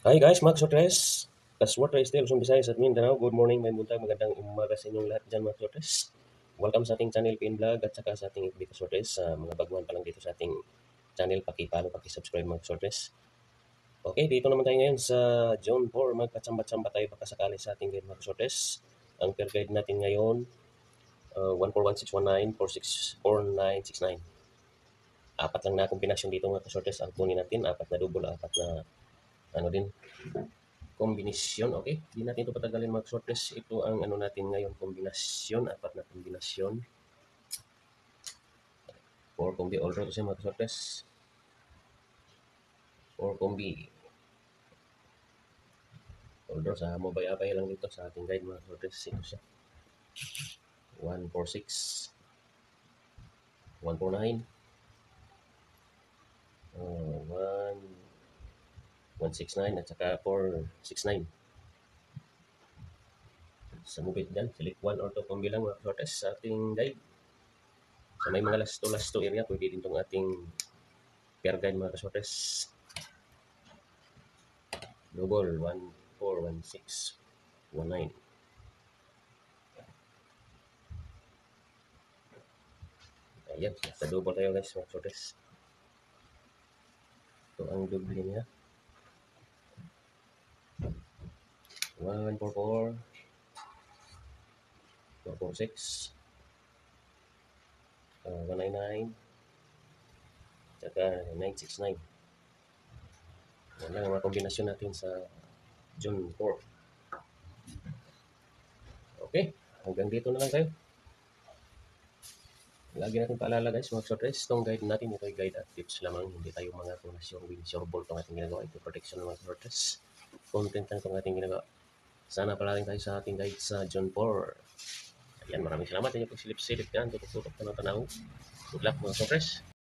Hi guys, Max Sotres. Kaswat Ray Still, Luzon, Visayas at Mindanao. Good morning, may buntag. Magandang umaga sa inyong lahat dyan, Max Sotres. Welcome sa ating channel, PN Vlog, at saka sa ating FB Kaswatres. Sa mga baguhan pa lang dito sa ating channel, paki-follow, paki-subscribe, Max Sotres. Okay, dito naman tayo ngayon sa Zone 4. Magkatsamba-tsamba tayo baka sakali sa ating guide, Max Sotres. Ang per guide natin ngayon, 141619, 464969. Apat lang na kombinasyon dito, mga Kaswatres. Ang kunin natin, apat na double, apat na ano din, kombinasyon. Okay, di natin ito patagalin mag short test. Ito ang ano natin ngayon, kombinasyon, apat na kombinasyon. 4 kombi, all row kasi mag short test. 4 kombi. All row sa mabay-abay lang dito sa ating guide mga short test. Ito siya. 146, 149, 169 at saka 469. Sa mubit dyan, select 1 or 2 kombi lang mga short test sa ating guide. Sa may mga lasto area, pwede din itong ating pair guide mga kasortes. Double 1, 4, 1, 6, 1, 9. Ayan, sa double tayo guys mga kasortes. Ito ang double niya. 1, 4, 4, 4, 4, 6, 1, 9, 9, saka 9, 6, 9. Yan lang ang mga kombinasyon natin sa June 4. Okay, hanggang dito na lang tayo. Lagi natin paalala guys, mga shortlist, itong guide natin, ito ay guide at tips lamang. Hindi tayo mga donasyon, sure ball itong ating ginagawa. Ito protection ng mga shortlist. Content lang itong ating ginagawa. Sana pala tayo sa ating guide sa John 4. Ayan, maraming salamat. Inyo pagsilip-silip yan. Tutok-tutok na ng tanaw. Good luck mga shortlist.